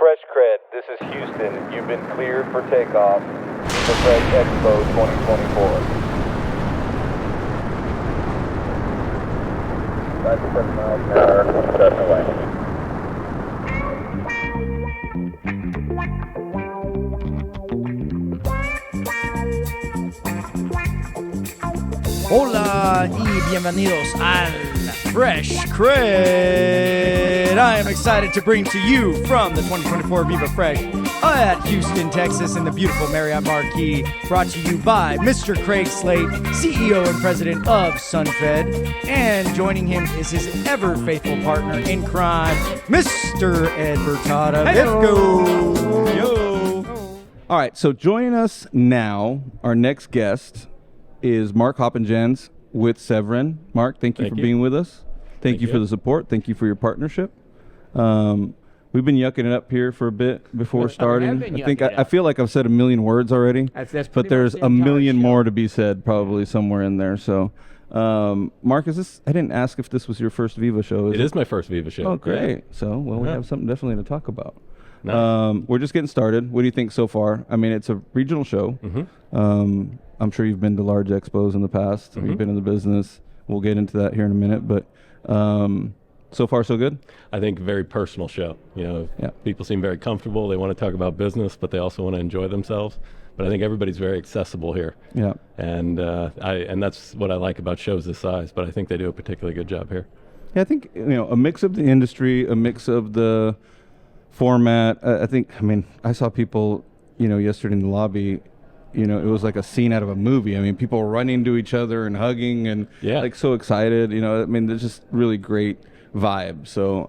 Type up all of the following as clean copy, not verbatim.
Fresh CrEd, this is Houston. You've been cleared for takeoff. Viva Fresh Expo 2024. 5 miles an hour, starting away. Hola y bienvenidos al Fresh CrEd. I am excited to bring to you from the 2024 Viva Fresh at Houston, Texas, in the beautiful Marriott Marquis, brought to you by Mr. Craig Slate, CEO and President of Sev-Rend, and joining him is his ever-faithful partner in crime, Mr. Ed Bertada. Let's go! Yo! All right, so joining us now, our next guest is Mark Hoppenjans with Sev-Rend. Mark, thank you for being with us. Thank you for the support. Thank you for your partnership. We've been yucking it up here for a bit before starting. I feel like I've said a million words already, but there's a million more to be said probably somewhere in there. So, Mark, I didn't ask if this was your first Viva show. It is my first Viva show. Oh, great. Yeah. So, we have something definitely to talk about. Nice. We're just getting started. What do you think so far? I mean, it's a regional show. Mm-hmm. I'm sure you've been to large expos in the past. Mm-hmm. You've been in the business. We'll get into that here in a minute. But so far, so good? I think a very personal show. People seem very comfortable. They want to talk about business, but they also want to enjoy themselves. But I think everybody's very accessible here. Yeah. And that's what I like about shows this size. But I think they do a particularly good job here. Yeah, I think a mix of the industry, a mix of the format. I saw people yesterday in the lobby. It was like a scene out of a movie. I mean, people were running to each other and hugging and like so excited. There's just really great vibe. So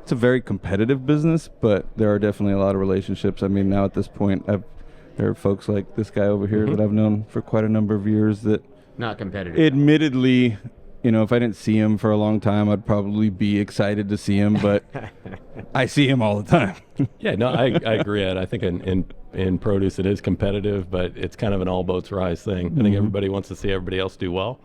it's a very competitive business, but there are definitely a lot of relationships. I mean, now at this point, there are folks like this guy over here that I've known for quite a number of years that not competitive. Admittedly, if I didn't see him for a long time, I'd probably be excited to see him, but I see him all the time. I agree, Ed. I think in produce it is competitive, but it's kind of an all boats rise thing. Mm-hmm. I think everybody wants to see everybody else do well,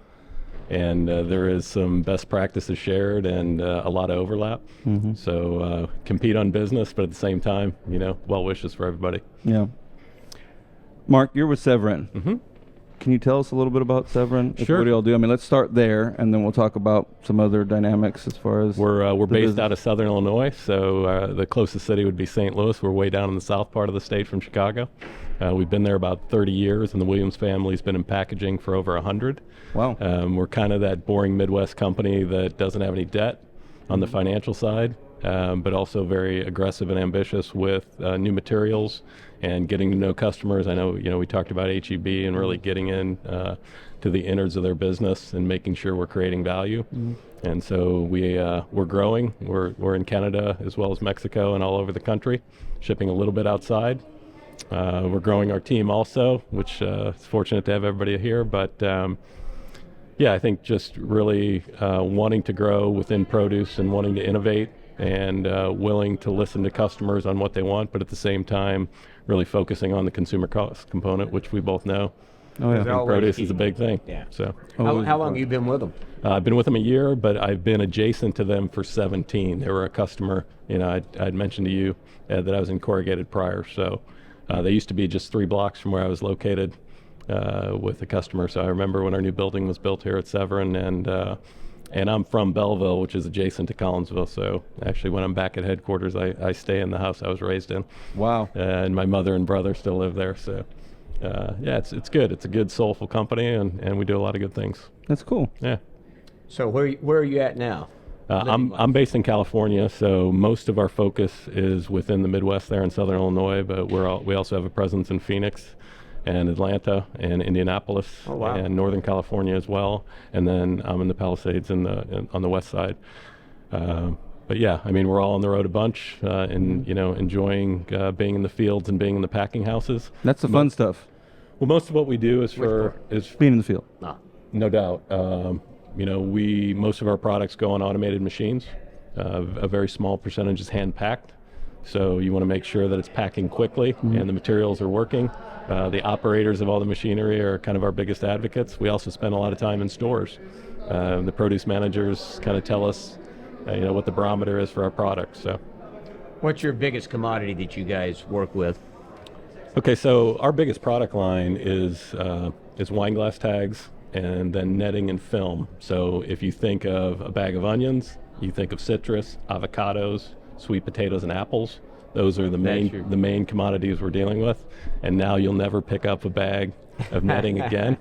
and there is some best practices shared and a lot of overlap. Mm-hmm. So compete on business, but at the same time, well wishes for everybody. Yeah. Mark, you're with Sev-Rend. Mm-hmm. Can you tell us a little bit about Sev-Rend? Sure. What do y'all do? I mean, let's start there, and then we'll talk about some other dynamics as far as we're based out of Southern Illinois, so the closest city would be St. Louis. We're way down in the south part of the state from Chicago. We've been there about 30 years, and the Williams family's been in packaging for over 100. Wow. We're kind of that boring Midwest company that doesn't have any debt on the financial side, but also very aggressive and ambitious with new materials and getting to know customers. I know, we talked about HEB and really getting in to the innards of their business and making sure we're creating value. Mm-hmm. And so we're growing. We're in Canada as well as Mexico and all over the country, shipping a little bit outside. We're growing our team also, which is fortunate to have everybody here. But I think just really wanting to grow within produce and wanting to innovate and willing to listen to customers on what they want, but at the same time, really focusing on the consumer cost component, which we both know. Oh, yeah. Produce is a big thing. Yeah. So, how long have you been with them? I've been with them a year, but I've been adjacent to them for 17. They were a customer. I'd mentioned to you that I was in corrugated prior. So they used to be just 3 blocks from where I was located with a customer. So I remember when our new building was built here at Sev-Rend, and I'm from Belleville, which is adjacent to Collinsville. So actually, when I'm back at headquarters, I stay in the house I was raised in. Wow. And my mother and brother still live there. So it's good. It's a good, soulful company, and we do a lot of good things. That's cool. Yeah. So where are you at now? I'm based in California, so most of our focus is within the Midwest there in Southern Illinois, but we also have a presence in Phoenix and Atlanta and Indianapolis and Northern California as well. And then I'm in the Palisades on the west side. But we're all on the road a bunch and, enjoying being in the fields and being in the packing houses. That's the fun stuff. Well, most of what we do is being in the field. No doubt. Most of our products go on automated machines. A very small percentage is hand packed. So you want to make sure that it's packing quickly and the materials are working. The operators of all the machinery are kind of our biggest advocates. We also spend a lot of time in stores. The produce managers kind of tell us, what the barometer is for our products. So What's your biggest commodity that you guys work with? Okay, so our biggest product line is wine glass tags and then netting and film. So if you think of a bag of onions, you think of citrus, avocados, sweet potatoes, and apples. Those are the main commodities we're dealing with. And now you'll never pick up a bag of netting again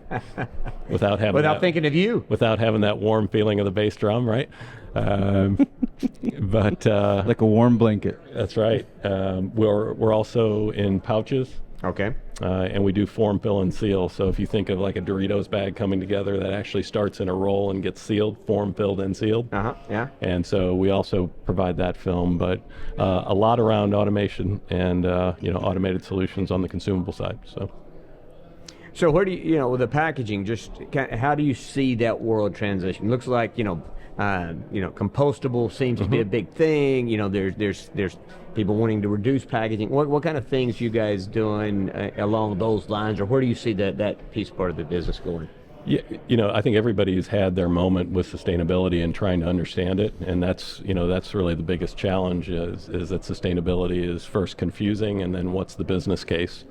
without thinking of you. Without having that warm feeling of the bass drum, right? But Like a warm blanket. that's right. We're also in pouches. Okay. And we do form, fill, and seal. So if you think of like a Doritos bag coming together, that actually starts in a roll and gets sealed, form, filled, and sealed. Yeah. And so we also provide that film, but a lot around automation and automated solutions on the consumable side. So where do you, with the packaging, how do you see that world transition? Looks like, compostable seems to be a big thing. There's people wanting to reduce packaging. What kind of things you guys doing along those lines, or where do you see that piece part of the business going? Yeah, I think everybody's had their moment with sustainability and trying to understand it, and that's really the biggest challenge is that sustainability is first confusing, and then what's the business case?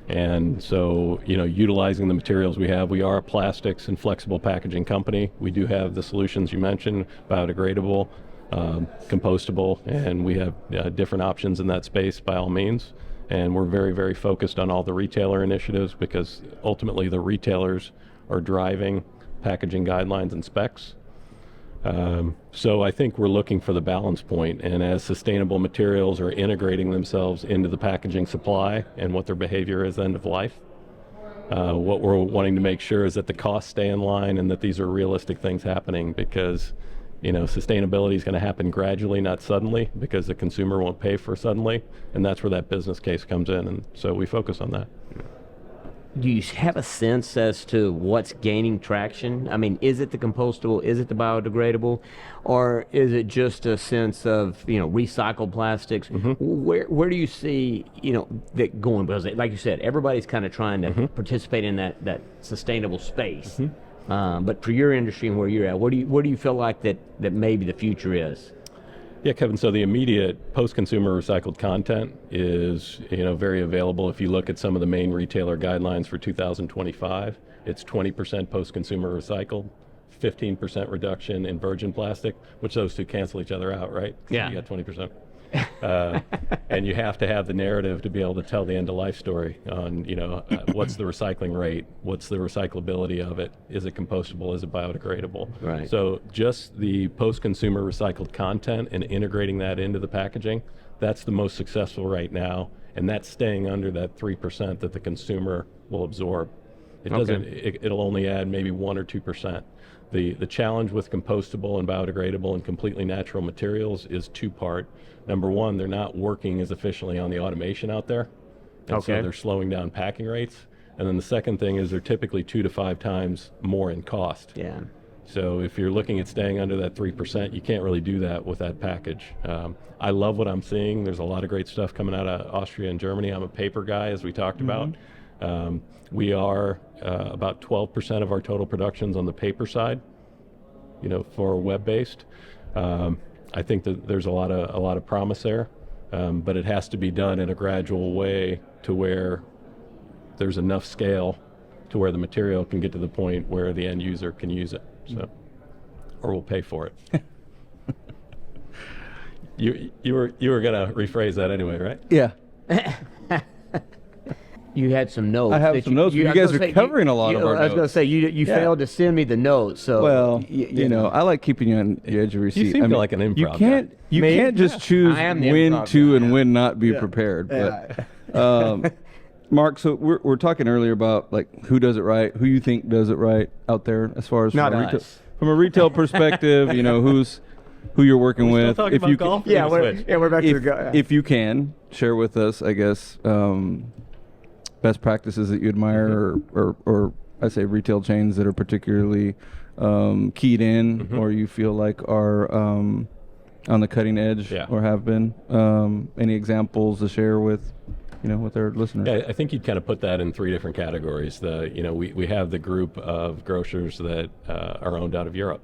And so, utilizing the materials we have, we are a plastics and flexible packaging company. We do have the solutions you mentioned, biodegradable, compostable, and we have different options in that space by all means. And we're very, very focused on all the retailer initiatives because ultimately the retailers are driving packaging guidelines and specs. So I think we're looking for the balance point, and as sustainable materials are integrating themselves into the packaging supply and what their behavior is end of life, what we're wanting to make sure is that the costs stay in line and that these are realistic things happening because sustainability is going to happen gradually, not suddenly, because the consumer won't pay for suddenly, and that's where that business case comes in, and so we focus on that. Do you have a sense as to what's gaining traction? I mean, is it the compostable? Is it the biodegradable? Or is it just a sense of, recycled plastics? Where do you see, that going? Because like you said, everybody's kind of trying to participate in that sustainable space. But for your industry and where you're at, where do you feel like that maybe the future is? Yeah, Kevin, so the immediate post-consumer recycled content is, very available. If you look at some of the main retailer guidelines for 2025, it's 20% post-consumer recycled, 15% reduction in virgin plastic, which those two cancel each other out, right? Yeah. You got 20%. And you have to have the narrative to be able to tell the end-of-life story on, what's the recycling rate, what's the recyclability of it, is it compostable, is it biodegradable? Right. So just the post-consumer recycled content and integrating that into the packaging, that's the most successful right now, and that's staying under that 3% that the consumer will absorb. It doesn't. It'll only add maybe 1 or 2%. The challenge with compostable and biodegradable and completely natural materials is two-part. Number one, they're not working as efficiently on the automation out there, and so they're slowing down packing rates. And then the second thing is they're typically 2 to 5 times more in cost. Yeah. So if you're looking at staying under that 3%, you can't really do that with that package. I love what I'm seeing. There's a lot of great stuff coming out of Austria and Germany. I'm a paper guy, as we talked about. We are about 12% of our total productions on the paper side, for web-based. I think that there's a lot of promise there, but it has to be done in a gradual way to where there's enough scale to where the material can get to the point where the end user can use it, or will pay for it. You were gonna rephrase that anyway, right? Yeah. You had some notes. I have some notes. You guys are covering a lot of our notes. I was going to say, you failed to send me the notes. So well, I like keeping you on the edge of your seat. You seem like an improv guy. You can't just choose when to and when not be prepared. But Mark, so we're talking earlier about like who does it right, who you think does it right out there as far as from a retail perspective. Who you're working with. Still talking about golf? Yeah, we're back to the golf. If you can share with us, I guess. Best practices that you admire, or I say retail chains that are particularly keyed in, or you feel like are on the cutting edge, or have been. Any examples to share with, with our listeners? Yeah, I think you'd kind of put that in 3 different categories. We have the group of grocers that are owned out of Europe,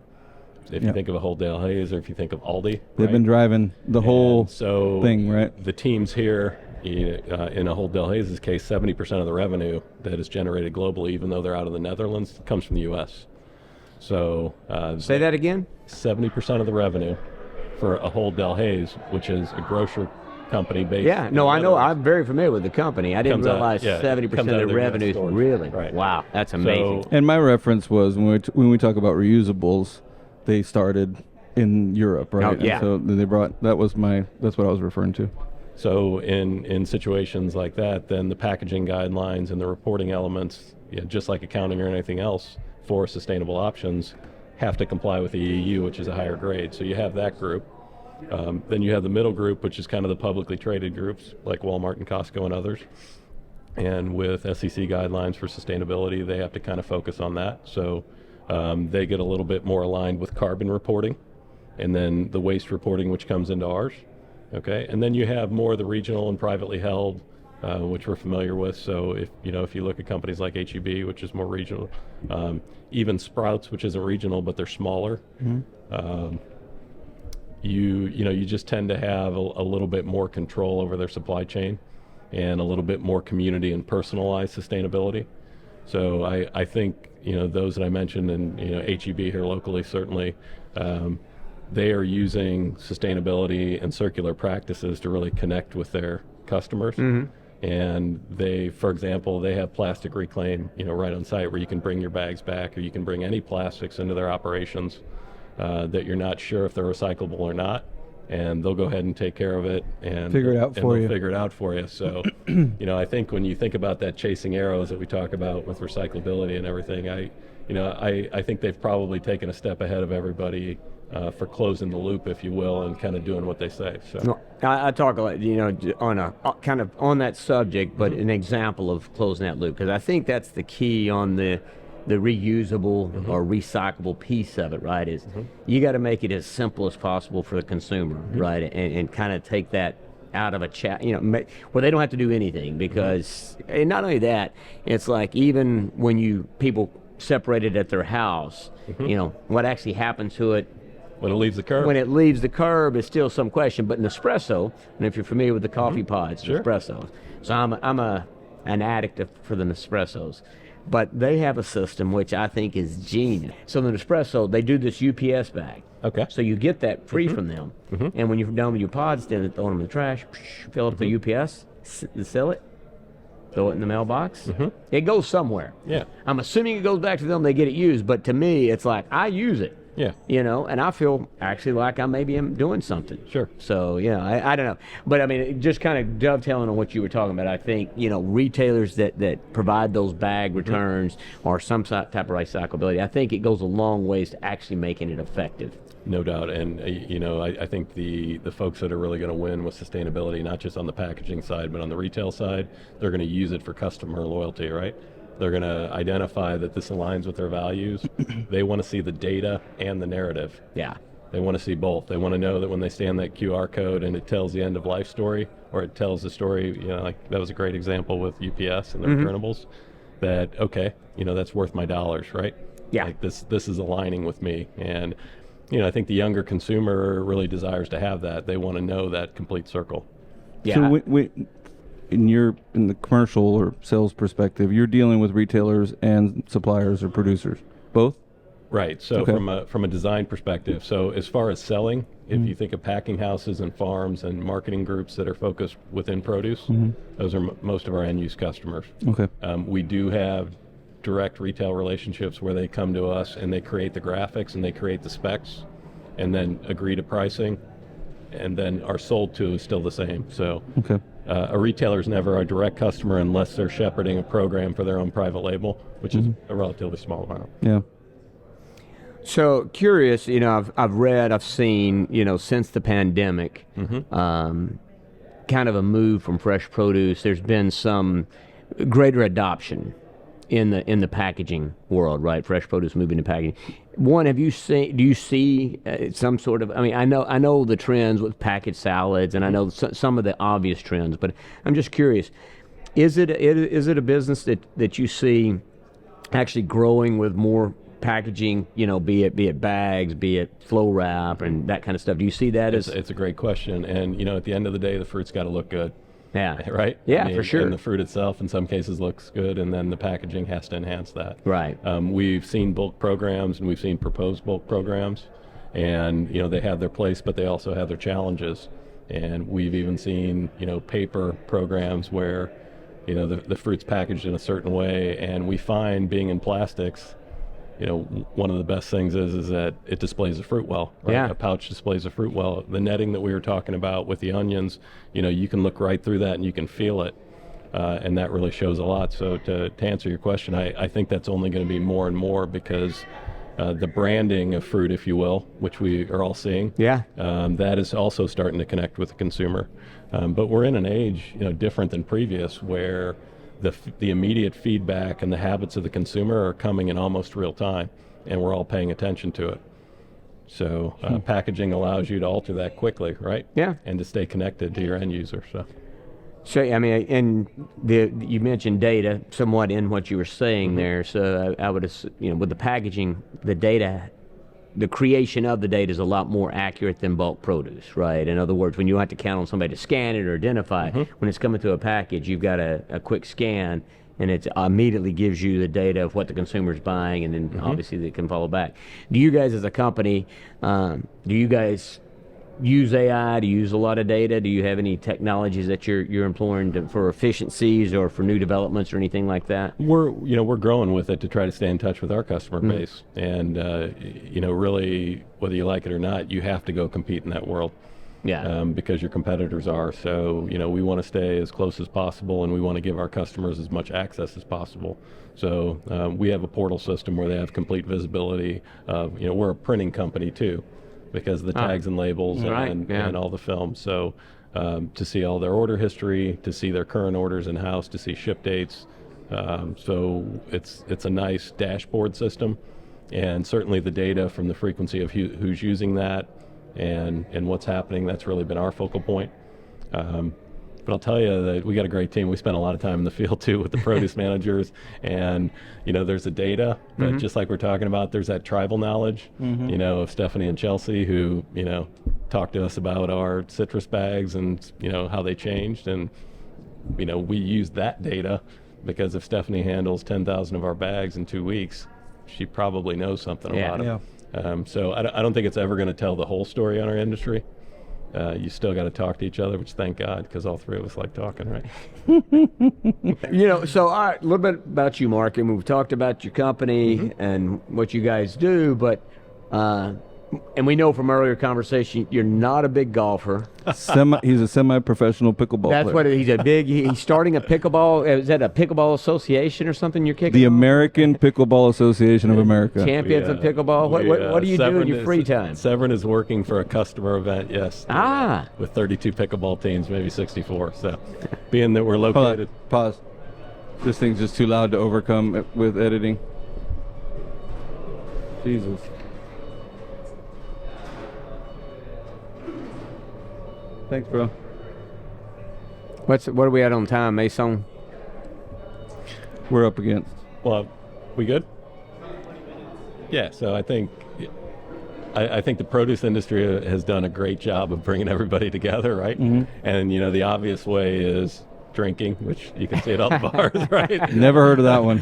If you think of a whole Dale Hayes, or if you think of Aldi, They've been driving the whole thing, right? The teams here, in a whole Dale Hayes' case, 70% of the revenue that is generated globally, even though they're out of the Netherlands, comes from the U.S. So Say that again? 70% of the revenue for a whole Dale Hayes, which is a grocer company based. Yeah, no, I know. I'm very familiar with the company. I didn't Comes out- realize yeah, 70% comes out of of the their revenue. stores. Really? Right. Wow, that's amazing. So, And my reference was when we talk about reusables, they started in Europe, right? Oh, yeah. And so then they brought that's what I was referring to. So in situations like that, then the packaging guidelines and the reporting elements, just like accounting or anything else for sustainable options, have to comply with the EU, which is a higher grade. So you have that group. Then you have the middle group, which is kind of the publicly traded groups like Walmart and Costco and others. And with SEC guidelines for sustainability, they have to kind of focus on that. So they get a little bit more aligned with carbon reporting, and then the waste reporting, which comes into ours. Okay, and then you have more of the regional and privately held, which we're familiar with. So if you look at companies like HEB, which is more regional, even Sprouts, which isn't regional but they're smaller, you just tend to have a little bit more control over their supply chain, and a little bit more community and personalized sustainability. So I think those that I mentioned, and HEB here locally certainly. They are using sustainability and circular practices to really connect with their customers. And they, for example, they have plastic reclaim, right on site, where you can bring your bags back, or you can bring any plastics into their operations that you're not sure if they're recyclable or not. And they'll go ahead and take care of it and Figure it out for you. Figure it out for you. So, I think when you think about that chasing arrows that we talk about with recyclability and everything, I think they've probably taken a step ahead of everybody. For closing the loop, if you will, and kind of doing what they say. So No, I talk a lot, on a kind of on that subject, but an example of closing that loop, because I think that's the key on the reusable or recyclable piece of it, right? Is you got to make it as simple as possible for the consumer, right? And kind of take that out of a chat, where they don't have to do anything, because and not only that, it's like even when people separate it at their house, what actually happens to it. when it leaves the curb. When it leaves the curb is still some question, but Nespresso, and if you're familiar with the coffee pods, Sure. Nespressos, so I'm an addict for the Nespressos, but they have a system which I think is genius. So the Nespresso, they do this UPS bag. Okay. So you get that free from them, and when you're done with your pods, then throw them in the trash, fill up the UPS, sell it, throw it in the mailbox. It goes somewhere. Yeah. I'm assuming it goes back to them, they get it used, but to me, it's like, I use it. Yeah. And I feel actually like I maybe am doing something. Sure. So, I don't know. But, I mean, just kind of dovetailing on what you were talking about, I think, retailers that provide those bag returns or some type of recyclability, I think it goes a long ways to actually making it effective. No doubt. And, I think the folks that are really going to win with sustainability, not just on the packaging side, but on the retail side, they're going to use it for customer loyalty, right? They're going to identify that this aligns with their values. They want to see the data and the narrative. Yeah. They want to see both. They want to know that when they scan that QR code and it tells the end of life story, or it tells the story, like that was a great example with UPS and the returnables, that, okay, that's worth my dollars, right? Yeah. Like this is aligning with me. And, I think the younger consumer really desires to have that. They want to know that complete circle. Yeah. So in the commercial or sales perspective, you're dealing with retailers and suppliers or producers, both? Right. So Okay. from a design perspective, so as far as selling, if you think of packing houses and farms and marketing groups that are focused within produce, those are most of our end use customers. Okay. We do have direct retail relationships where they come to us and they create the graphics and they create the specs and then agree to pricing, and then are sold to is still the same. So Okay. a retailer is never a direct customer unless they're shepherding a program for their own private label, which is a relatively small amount. Yeah. So curious, I've read, I've seen, since the pandemic, kind of a move from fresh produce. There's been some greater adoption in the packaging world, right? Fresh produce moving to packaging. One, do you see some sort of? I mean, I know the trends with packaged salads, and I know some of the obvious trends, but I'm just curious. Is it a business that you see actually growing with more packaging, be it bags, be it flow wrap, and that kind of stuff. Do you see that as? It's a great question, and at the end of the day, the fruit's got to look good. Yeah. Right? Yeah, for sure. And the fruit itself, in some cases, looks good, and then the packaging has to enhance that. Right. We've seen bulk programs, and we've seen proposed bulk programs, and they have their place, but they also have their challenges. And we've even seen paper programs where the fruit's packaged in a certain way, and we find, being in plastics, one of the best things is that it displays the fruit well. Right? Yeah. A pouch displays the fruit well. The netting that we were talking about with the onions, you can look right through that and you can feel it, and that really shows a lot. So to answer your question, I think that's only going to be more and more, because the branding of fruit, if you will, which we are all seeing, that is also starting to connect with the consumer. But we're in an age, different than previous, where the immediate feedback and the habits of the consumer are coming in almost real time, and we're all paying attention to it. So packaging allows you to alter that quickly, right? Yeah. And to stay connected to your end user. So, you mentioned data somewhat in what you were saying there. So I would assume, with the packaging, the data, the creation of the data is a lot more accurate than bulk produce, right? In other words, when you have to count on somebody to scan it or identify, when it's coming through a package, you've got a quick scan, and it immediately gives you the data of what the consumer's buying, and then obviously they can follow back. Do you guys, as a company, use AI? Do you use a lot of data? Do you have any technologies that you're employing for efficiencies or for new developments or anything like that? We're growing with it to try to stay in touch with our customer base, and really, whether you like it or not, you have to go compete in that world. Yeah. Because your competitors are. So we want to stay as close as possible, and we want to give our customers as much access as possible. So we have a portal system where they have complete visibility of, we're a printing company too, because of the tags and labels and all the film. So to see all their order history, to see their current orders in-house, to see ship dates. So it's a nice dashboard system, and certainly the data from the frequency of who's using that and what's happening, that's really been our focal point. But I'll tell you that we got a great team. We spent a lot of time in the field too with the produce managers, and there's the data, but just like we're talking about, there's that tribal knowledge, of Stephanie and Chelsea, who talked to us about our citrus bags and how they changed, and we use that data, because if Stephanie handles 10,000 of our bags in 2 weeks, she probably knows something about them. So I don't think it's ever going to tell the whole story on our industry. You still got to talk to each other, which thank God, because all three of us like talking, right? So all right, a little bit about you, Mark, and we've talked about your company and what you guys do, but and we know from earlier conversation you're not a big golfer. He's a semi-professional pickleball That's player. He's starting a pickleball. Is that a pickleball association or something you're kicking? The American Pickleball Association of America. Champions of pickleball. What do you do in your free time? Sev-Rend is working for a customer event, yes. With 32 pickleball teams, maybe 64. So being that we're located. Pause. This thing's just too loud to overcome with editing. Jesus. Thanks, bro. What are we at on time, Mason? We're up against. Well, we good? Yeah, so I think the produce industry has done a great job of bringing everybody together, right? And the obvious way is drinking, which you can see at all the bars, right? Never heard of that one.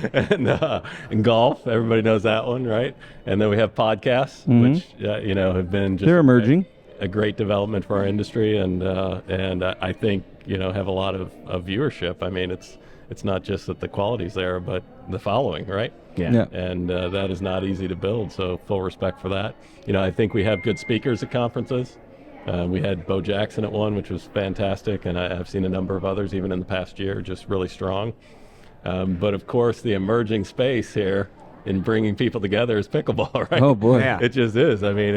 And golf, everybody knows that one, right? And then we have podcasts, which have been just they're emerging. A great development for our industry, and I think have a lot of viewership. I mean, it's not just that the quality's there, but the following, right? Yeah. And that is not easy to build. So full respect for that. I think we have good speakers at conferences. We had Bo Jackson at one, which was fantastic, and I've seen a number of others even in the past year, just really strong. But of course, the emerging space here in bringing people together is pickleball, right? Oh boy, yeah. It just is. I mean,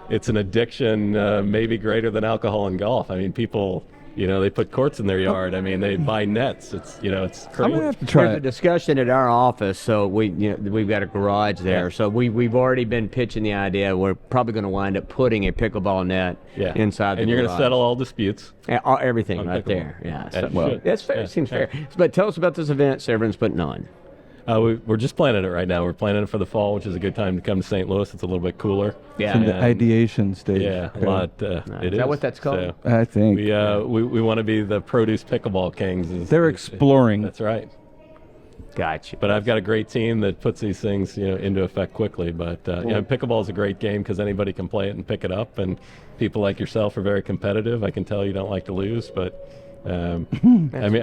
it's an addiction maybe greater than alcohol and golf. I mean, people, they put courts in their yard. I mean, they buy nets. It's it's crazy. I'm gonna have to try There's a discussion at our office, so we've got a garage there. Yeah. So we've already been pitching the idea. We're probably going to wind up putting a pickleball net inside the and you're going garage. to settle all disputes. Everything on right pickleball. there. Yeah. As So, you should. that's fair. Yeah, It seems yeah. fair. But tell us about this event Sev-Rend's putting on. We're just planning it right now. We're planning it for the fall, which is a good time to come to St. Louis. It's a little bit cooler. Yeah. In the And- ideation stage. Yeah, Okay. a lot. It Is that what that's called? So I think. we want to be the produce pickleball kings. They're exploring. That's right. Gotcha. But I've got a great team that puts these things, into effect quickly. But pickleball is a great game because anybody can play it and pick it up, and people like yourself are very competitive. I can tell you don't like to lose, but I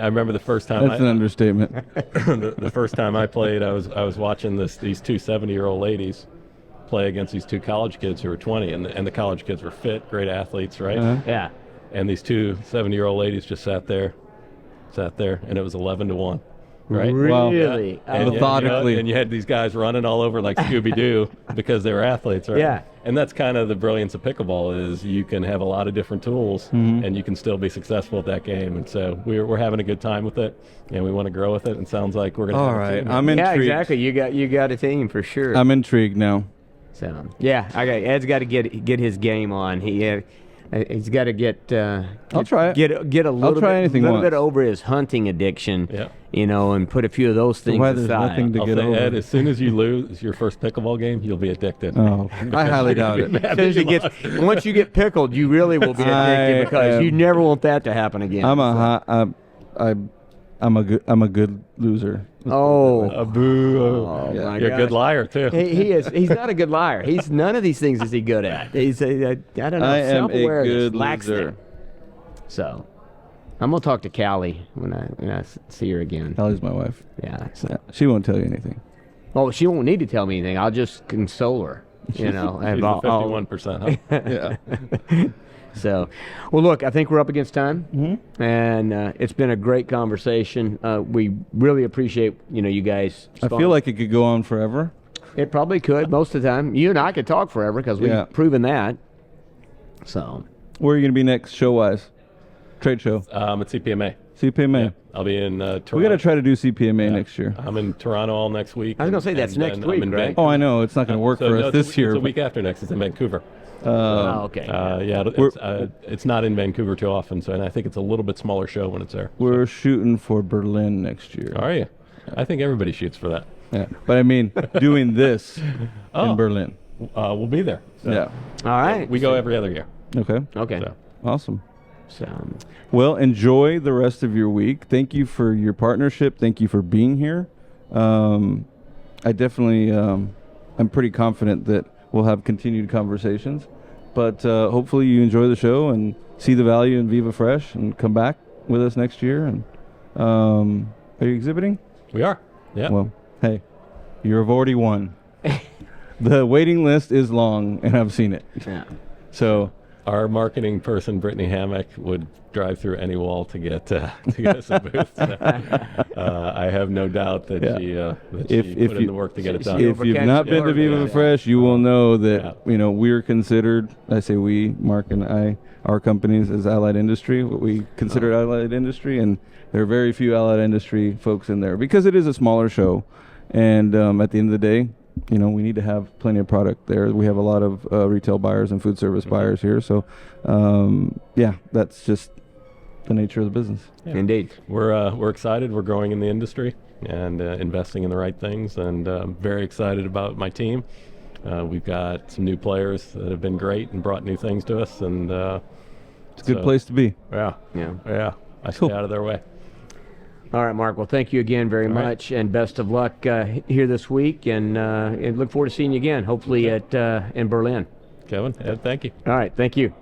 remember the first time. That's an understatement. the first time I played, I was watching these two 70-year-old ladies play against these two college kids who were 20, and the college kids were fit, great athletes, right? Yeah. And these two 70-year-old ladies just sat there, and it was 11-1. Right? Really? And Methodically. and you had these guys running all over like Scooby-Doo because they were athletes, right? Yeah. And that's kind of the brilliance of pickleball is you can have a lot of different tools and you can still be successful at that game. And so we're having a good time with it, and we want to grow with it. And sounds like we're going to All have a right. team. I'm intrigued. Yeah, exactly. You got a team for sure. I'm intrigued now. So yeah, Ed's got to get his game on. He's got to get. I'll try it. Get a little try anything little bit once. over his hunting addiction. Yeah. And put a few of those things Why there's aside. nothing to I'll get say, over. Ed, as soon as you lose your first pickleball game, you'll be addicted. Oh, I highly doubt it. As soon as he gets, once you get pickled, you really will be addicted because you never want that to happen again. I'm a good loser. Oh, Boo. my You're a good gosh. liar, too. He is. He's not a good liar. He's none of these things is he good at. He's I don't know. I am a Self-awareness good lacks loser. there. So, I'm gonna talk to Callie when I see her again. Allie's my wife. Yeah. So. Yeah, she won't tell you anything. Oh, she won't need to tell me anything. I'll just console her. And He's the 51%, huh? Yeah. So, well, look, I think we're up against time, and it's been a great conversation. We really appreciate you guys. I feel like it could go on forever. it probably could most of the time. You and I could talk forever because we've Yeah. proven that. So, Where are you going to be next, show-wise? Trade show. At CPMA. CPMA. Yeah, I'll be in Toronto. We got to try to do CPMA next year. I'm in Toronto all next week. I was gonna say that's next then week, I'm in right? Oh, I know. It's not going to work for us this year. It's a week after next. It's in Vancouver. oh, okay. It's not in Vancouver too often, so and I think it's a little bit smaller show when it's there. We're shooting for Berlin next year. Are you? I think everybody shoots for that. Yeah. But I mean, doing this Oh. in Berlin. We'll be there. So Yeah. All right. We go every other year. Okay. Okay. So. Awesome. So, Well, enjoy the rest of your week. Thank you for your partnership. Thank you for being here. I definitely, I'm pretty confident that we'll have continued conversations. But hopefully you enjoy the show and see the value in Viva Fresh and come back with us next year. And are you exhibiting? We are. Yeah. Well, hey, you've already won. The waiting list is long, and I've seen it. yeah. So Our marketing person, Brittany Hammock, would drive through any wall to get us a booth. So, I have no doubt that Yeah. she put in the work to get it done. If you've not been to Viva Fresh, you will know that Yeah. We're considered. I say we, Mark and I, our companies as allied industry. What we consider allied industry, and there are very few allied industry folks in there because it is a smaller show. And at the end of the day, we need to have plenty of product there. We have a lot of retail buyers and food service buyers here. So, that's just the nature of the business. Yeah. Indeed. We're excited. We're growing in the industry and investing in the right things, and very excited about my team. We've got some new players that have been great and brought new things to us, and It's a good place to be. Yeah, Yeah. I Cool. stay out of their way. All right, Mark. Well, thank you again very All right. much, and best of luck here this week. And look forward to seeing you again, hopefully in Berlin. Kevin, Ed, thank you. All right. Thank you.